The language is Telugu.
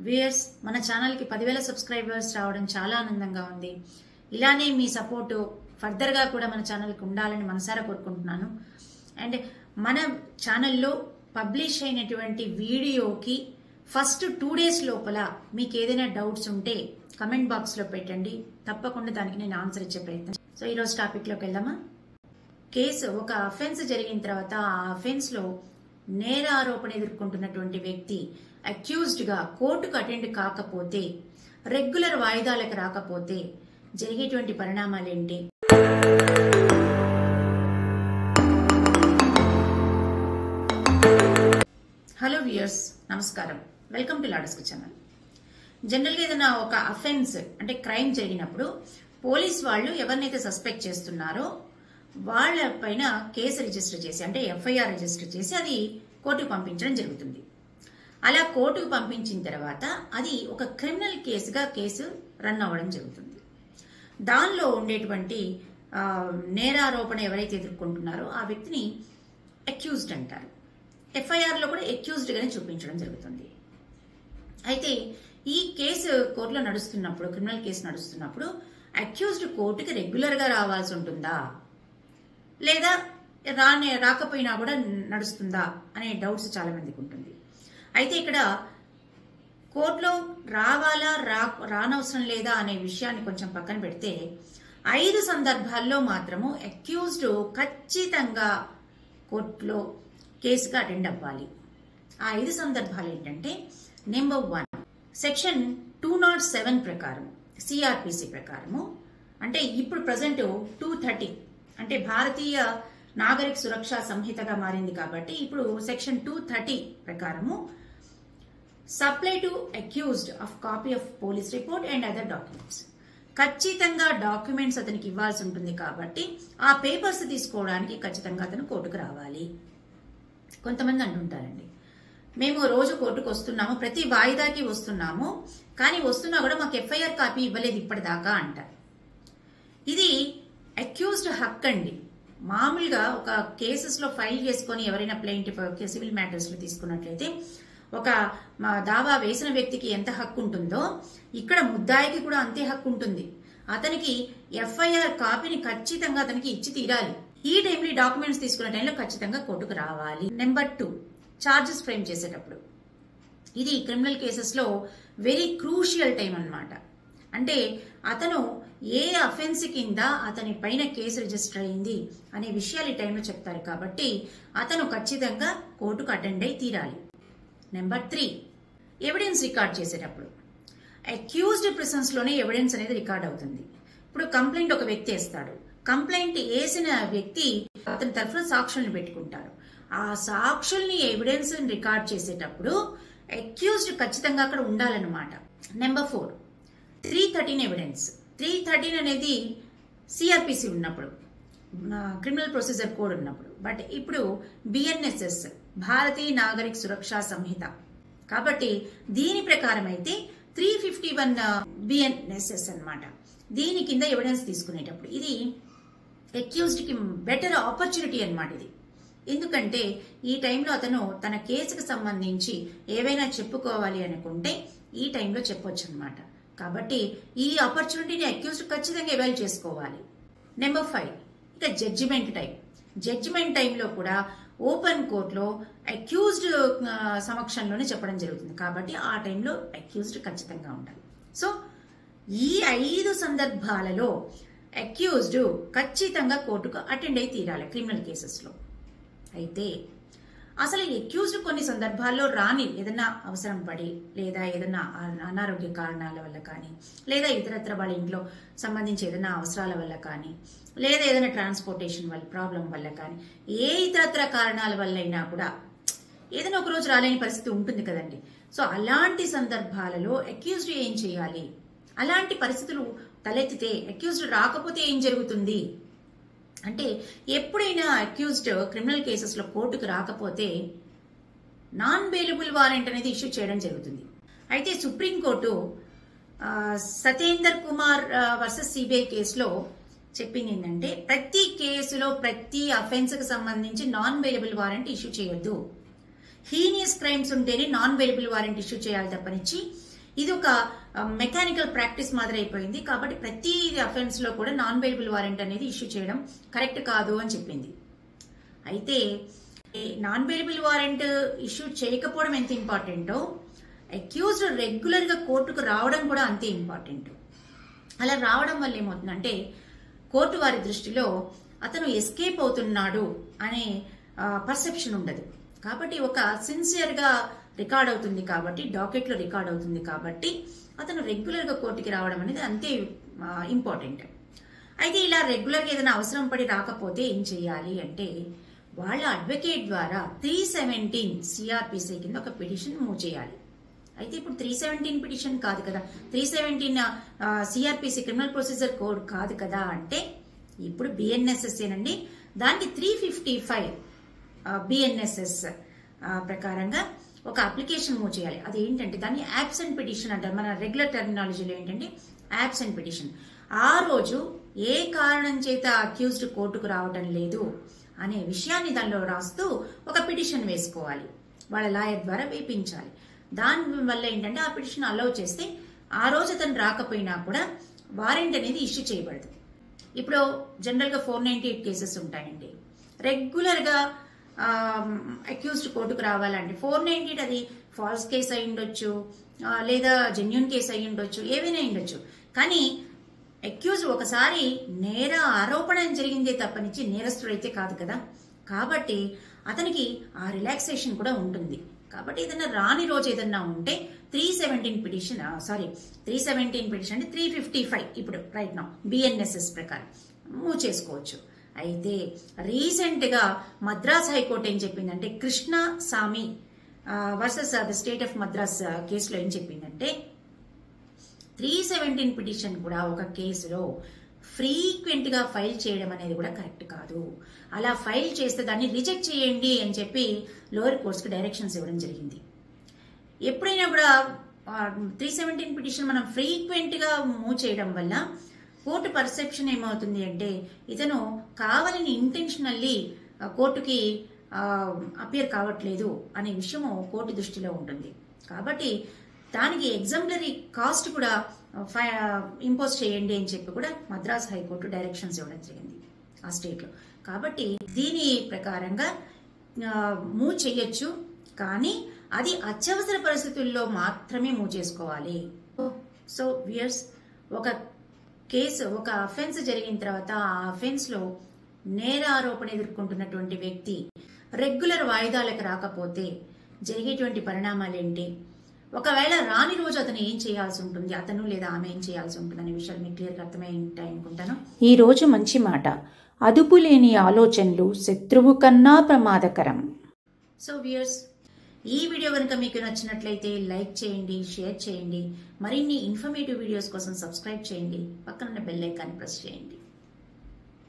వ్యూయర్స్ మన ఛానల్ కి 10,000 సబ్స్క్రైబర్స్ రావడం చాలా ఆనందంగా ఉంది. ఇలానే మీ సపోర్ట్ ఫర్దర్ గా కూడా మన ఛానల్ కి ఉండాలని మనసారా కోరుకుంటున్నాను. అండ్ మన ఛానల్లో పబ్లిష్ అయినటువంటి వీడియోకి ఫస్ట్ 2 డేస్ లోపల మీకు ఏదైనా డౌట్స్ ఉంటే కమెంట్ బాక్స్ లో పెట్టండి, తప్పకుండా దానికి నేను ఆన్సర్ ఇచ్చే ప్రయత్నం. సో ఈ రోజు టాపిక్ లోకి వెళ్దామా. కేసు ఒక అఫెన్స్ జరిగిన తర్వాత ఆ అఫెన్స్ లో నేర ఆరోపణ ఎదుర్కొంటున్నటువంటి వ్యక్తి అక్యూజ్డ్ గా కోర్టుకు అటెండ్ కాకపోతే, రెగ్యులర్ వాయిదాలకు రాకపోతే జరిగేటువంటి పరిణామాలు ఏంటి? హలో వ్యూయర్స్, నమస్కారం. వెల్కమ్ టు లాడస్కు ఛానల్. జనరల్ గా ఏదైనా ఒక అఫెన్స్ అంటే క్రైమ్ జరిగినప్పుడు పోలీస్ వాళ్ళు ఎవరినైతే సస్పెక్ట్ చేస్తున్నారో వాళ్ళ పైన కేసు రిజిస్టర్ చేసి అంటే ఎఫ్ఐఆర్ రిజిస్టర్ చేసి అది కోర్టుకు పంపించడం జరుగుతుంది. అలా కోర్టుకు పంపించిన తర్వాత అది ఒక క్రిమినల్ కేసుగా కేసు రన్ అవ్వడం జరుగుతుంది. దానిలో ఉండేటువంటి నేరారోపణ ఎవరైతే ఎదుర్కొంటున్నారో ఆ వ్యక్తిని అక్యూజ్డ్ అంటారు. ఎఫ్ఐఆర్ లో కూడా అక్యూజ్డ్ గానే చూపించడం జరుగుతుంది. అయితే ఈ కేసు కోర్టులో నడుస్తున్నప్పుడు, క్రిమినల్ కేసు నడుస్తున్నప్పుడు అక్యూజ్డ్ కోర్టుకి రెగ్యులర్ గా రావాల్సి ఉంటుందా లేదా రాకపోయినా కూడా నడుస్తుందా అనే డౌట్స్ చాలా మందికి ఉంటుంది. అయితే ఇక్కడ కోర్టులో రావాలా రానవసరం లేదా అనే విషయాన్ని కొంచెం పక్కన పెడితే 5 సందర్భాల్లో మాత్రము అక్యూజ్డ్ ఖచ్చితంగా కోర్టులో కేసుగా అటెండ్ అవ్వాలి. ఆ 5 సందర్భాలు ఏంటంటే, నెంబర్ 1 సెక్షన్ 207 ప్రకారం, సిఆర్పిసి ప్రకారము, అంటే ఇప్పుడు ప్రజెంట్ 230 అంటే భారతీయ నాగరిక సురక్షా సంహితగా మారింది కాబట్టి ఇప్పుడు సెక్షన్ 230 ప్రకారము supply to accused of copy of police report and other documents, ఖచ్చితంగా డాక్యుమెంట్స్ అతనికి ఇవ్వాల్సి ఉంటుంది కాబట్టి ఆ పేపర్స్ తీసుకోవడానికి ఖచ్చితంగా అతను కోర్టుకు రావాలి. కొంతమంది అంటుంటారండి, మేము రోజు కోర్టుకు వస్తున్నాము, ప్రతి వాయిదాకి వస్తున్నాము, కానీ వస్తున్నా కూడా మాకు ఎఫ్ఐఆర్ కాపీ ఇవ్వలేదు ఇప్పటిదాకా అంటారు. ఇది అక్యూజ్డ్ హక్ అండి. మామూలుగా ఒక కేసెస్ లో ఫైల్ చేసుకుని ఎవరైనా ప్లెయింటిఫ్ సివిల్ మ్యాటర్స్ లో తీసుకున్నట్లయితే ఒక దావా వేసిన వ్యక్తికి ఎంత హక్కు ఉంటుందో ఇక్కడ ముద్దాయికి కూడా అంతే హక్కు ఉంటుంది. అతనికి ఎఫ్ఐఆర్ కాపీని ఖచ్చితంగా అతనికి ఇచ్చి తీరాలి. ఈ టైంలో డాక్యుమెంట్స్ తీసుకునే టైంలో ఖచ్చితంగా కోర్టుకు రావాలి. నెంబర్ 2 చార్జెస్ ఫ్రేమ్ చేసేటప్పుడు, ఇది క్రిమినల్ కేసెస్ లో వెరీ క్రూషియల్ టైం అన్నమాట. అంటే అతను ఏ అఫెన్స్ కింద అతని పైన కేసు రిజిస్టర్ అయింది అనే విషయాలు ఈ టైంలో చెప్తారు కాబట్టి అతను ఖచ్చితంగా కోర్టుకు అటెండ్ అయి తీరాలి. నెంబర్ 3 ఎవిడెన్స్ రికార్డ్ చేసేటప్పుడు, అక్యూజ్డ్ ప్రిసన్స్ లోనే ఎవిడెన్స్ అనేది రికార్డ్ అవుతుంది. ఇప్పుడు కంప్లైంట్ ఒక వ్యక్తి వేస్తాడు, కంప్లైంట్ వేసిన వ్యక్తి అతని తరఫున సాక్షుల్ని పెట్టుకుంటారు. ఆ సాక్షుల్ని ఎవిడెన్స్ రికార్డ్ చేసేటప్పుడు అక్యూజ్డ్ ఖచ్చితంగా అక్కడ ఉండాలన్నమాట. Number 4 313 evidence. 313 అనేది సిఆర్పిసి ఉన్నప్పుడు, క్రిమినల్ ప్రొసీజర్ కోడ్ ఉన్నప్పుడు, బట్ ఇప్పుడు బిఎన్ఎస్ఎస్ భారతీయ నాగరిక సురక్షా సంహిత కాబట్టి దీని ప్రకారం అయితే 351 బిఎన్ఎస్ఎస్ అన్నమాట. దీని కింద ఎవిడెన్స్ తీసుకునేటప్పుడు ఇది అక్యూజ్డ్ కి బెటర్ ఆపర్చునిటీ అన్నమాట. ఇది ఎందుకంటే ఈ టైంలో అతను తన కేసుకు సంబంధించి ఏవైనా చెప్పుకోవాలి అనుకుంటే ఈ టైంలో చెప్పొచ్చు అనమాట. కాబట్టి ఈ ఆపర్చునిటీని అక్యూజ్డ్ ఖచ్చితంగా అవైల్ చేసుకోవాలి. నెంబర్ 5 ఇక జడ్జిమెంట్ టైం. జడ్జిమెంట్ టైంలో కూడా ఓపెన్ కోర్టులో అక్యూజ్డ్ సమక్షంలోనే చెప్పడం జరుగుతుంది కాబట్టి ఆ టైంలో అక్యూజ్డ్ ఖచ్చితంగా ఉండాలి. సో ఈ 5 సందర్భాలలో అక్యూజ్డ్ ఖచ్చితంగా కోర్టుకు అటెండ్ అయి తీరాలి క్రిమినల్ కేసెస్ లో. అయితే అసలు అక్యూజ్డ్ కొన్ని సందర్భాల్లో రాని, ఏదైనా అవసరం పడి లేదా ఏదైనా అనారోగ్య కారణాల వల్ల కానీ లేదా ఇతరత్ర వాళ్ళ ఇంట్లో సంబంధించి ఏదైనా అవసరాల వల్ల కానీ లేదా ఏదైనా ట్రాన్స్పోర్టేషన్ వల్ల ప్రాబ్లం వల్ల కానీ ఏ ఇతరత్ర కారణాల వల్ల అయినా కూడా ఏదైనా ఒక రోజు రాలేని పరిస్థితి ఉంటుంది కదండి. సో అలాంటి సందర్భాలలో అక్యూజ్డ్ ఏం చేయాలి? అలాంటి పరిస్థితులు తలెత్తితే అక్యూజ్డ్ రాకపోతే ఏం జరుగుతుంది అంటే, ఎప్పుడైనా అక్యూజ్డ్ క్రిమినల్ కేసెస్ లో కోర్టుకు రాకపోతే నాన్ బెయిలబుల్ వారెంట్ అనేది ఇష్యూ చేయడం జరుగుతుంది. అయితే supreme court Satender Kumar versus CBI కేసులో చెప్పింది ఏంటంటే, ప్రతి కేసులో ప్రతి అఫెన్స్ కి సంబంధించి నాన్ బెయిలబుల్ వారెంట్ ఇష్యూ చేయొద్దు. హీనియస్ క్రైమ్స్ ఉంటేనే నాన్ బెయిలబుల్ వారెంట్ ఇష్యూ చేయాలి తప్పనిచ్చి ఇది ఒక మెకానికల్ ప్రాక్టీస్ మాదిరి అయిపోయింది. కాబట్టి ప్రతి అఫెన్స్ లో కూడా నాన్ బెయిలబుల్ వారెంట్ అనేది ఇష్యూ చేయడం కరెక్ట్ కాదు అని చెప్పింది. అయితే నాన్ బెయిలబుల్ వారెంట్ ఇష్యూ చేయకపోవడం ఎంత ఇంపార్టెంటో అక్యూజ్డ్ రెగ్యులర్ గా కోర్టుకు రావడం కూడా అంతే ఇంపార్టెంట్. అలా రావడం వల్ల ఏమవుతుందంటే కోర్టు వారి దృష్టిలో అతను ఎస్కేప్ అవుతున్నాడు అనే పర్సెప్షన్ ఉండదు. కాబట్టి ఒక సిన్సియర్ గా రికార్డ్ అవుతుంది కాబట్టి, డాకెట్ లో రికార్డ్ అవుతుంది కాబట్టి అతను రెగ్యులర్ గా కోర్టుకి రావడం అనేది అంతే ఇంపార్టెంట్. అయితే ఇలా రెగ్యులర్ గా ఏదైనా అవసరం పడి రాకపోతే ఏం చేయాలి అంటే వాళ్ళ అడ్వకేట్ ద్వారా 317 సిఆర్పిసి కింద ఒక పిటిషన్ మూవ్ చేయాలి. అయితే ఇప్పుడు 317 పిటిషన్ కాదు కదా, 317 సిఆర్పిసి క్రిమినల్ ప్రొసీజర్ కోడ్ కాదు కదా అంటే ఇప్పుడు బిఎన్ఎస్ఎస్ ఏనండి. దానికి 355 బిఎన్ఎస్ఎస్ ప్రకారంగా ఒక అప్లికేషన్ మూవ్ చేయాలి. అది ఏంటంటే దాన్ని యాబ్సెంట్ పిటిషన్ అంటారు. మన రెగ్యులర్ టెర్మినాలజీలో ఏంటంటే యాబ్సెంట్ పిటిషన్. ఆ రోజు ఏ కారణం చేత అక్యూజ్డ్ కోర్టుకు రావడం లేదు అనే విషయాన్ని దానిలో రాస్తూ ఒక పిటిషన్ వేసుకోవాలి. వాళ్ళ లాయర్ ద్వారా వేయించాలి. దాని వల్ల ఏంటంటే ఆ పిటిషన్ అలౌ చేస్తే ఆ రోజు అతను రాకపోయినా కూడా వారెంట్ అనేది ఇష్యూ చేయబడదు. ఇప్పుడు జనరల్ గా 498 కేసెస్ ఉంటాయండి. రెగ్యులర్ గా అక్యూజ్డ్ కోర్టుకు రావాలంటే 498 అది ఫాల్స్ కేసు అయి ఉండొచ్చు, లేదా జెన్యూన్ కేసు అయి ఉండొచ్చు, ఏవైనా ఉండొచ్చు. కానీ అక్యూజ్ ఒకసారి నేర ఆరోపణ జరిగిందే తప్పనిచ్చి నేరస్తుడైతే కాదు కదా. కాబట్టి అతనికి ఆ రిలాక్సేషన్ కూడా ఉంటుంది. కాబట్టి ఏదైనా రాని రోజు ఏదన్నా ఉంటే 317 పిటిషన్ 317 అంటే 355 ఇప్పుడు రైట్ నౌ బిఎన్ఎస్ఎస్ ప్రకారం మూవ్ చేసుకోవచ్చు. అయితే రీసెంట్ గా మద్రాస్ హైకోర్టు ఏం చెప్పిందంటే కృష్ణ సామి versus the state of Madras కేసులో ఏం చెప్పిందంటే 317 పిటిషన్ కూడా ఒక కేసులో ఫ్రీక్వెంట్ గా ఫైల్ చేయడం అనేది కూడా కరెక్ట్ కాదు. అలా ఫైల్ చేస్తే దాన్ని రిజెక్ట్ చేయండి అని చెప్పి లోయర్ కోర్ట్స్ కి డైరెక్షన్స్ ఇవ్వడం జరిగింది. ఎప్పుడైనా కూడా 317 పిటిషన్ మనం ఫ్రీక్వెంట్ గా మూవ్ చేయడం వల్ల కోర్టు పర్సెప్షన్ ఏమవుతుంది అంటే ఇతను కావాలని ఇంటెన్షనల్లీ కోర్టుకి అపియర్ కావట్లేదు అనే విషయము కోర్టు దృష్టిలో ఉంటుంది. కాబట్టి దానికి ఎగ్జాంపులరీ కాస్ట్ కూడా ఇంపోజ్ చేయండి అని చెప్పి కూడా మద్రాస్ హైకోర్టు డైరెక్షన్స్ ఇవ్వడం జరిగింది ఆ స్టేట్ లో. కాబట్టి దీని ప్రకారంగా మూవ్ చేయొచ్చు, కానీ అది అత్యవసర పరిస్థితుల్లో మాత్రమే మూవ్ చేసుకోవాలి. సో వ్యూయర్స్, ఒక కేసు ఒక అఫెన్స్ జరిగిన తర్వాత ఆ అఫెన్స్ లో నేర ఆరోపణ ఎదుర్కొంటున్నటువంటి వ్యక్తి రెగ్యులర్ వాయిదాలకు రాకపోతే జరిగేటువంటి పరిణామాలు ఏంటి, ఒకవేళ రాని రోజు అతను ఏం చేయాల్సి ఉంటుంది, అతను లేదా ఆమె ఏం చేయాల్సి ఉంటుంది అనే విషయాలు మీకు క్లియర్గా అర్థమై ఉంటాయి అనుకుంటాను. ఈ రోజు మంచి మాట, అదుపు లేని ఆలోచనలు శత్రువు కన్నా ప్రమాదకరం. సో వ్యూయర్స్, ఈ వీడియో కనుక మీకు నచ్చినట్లయితే లైక్ చేయండి, షేర్ చేయండి. మరిన్ని ఇన్ఫర్మేటివ్ వీడియోస్ కోసం సబ్స్క్రైబ్ చేయండి, పక్కనున్న బెల్ ఐకాన్ ప్రెస్ చేయండి.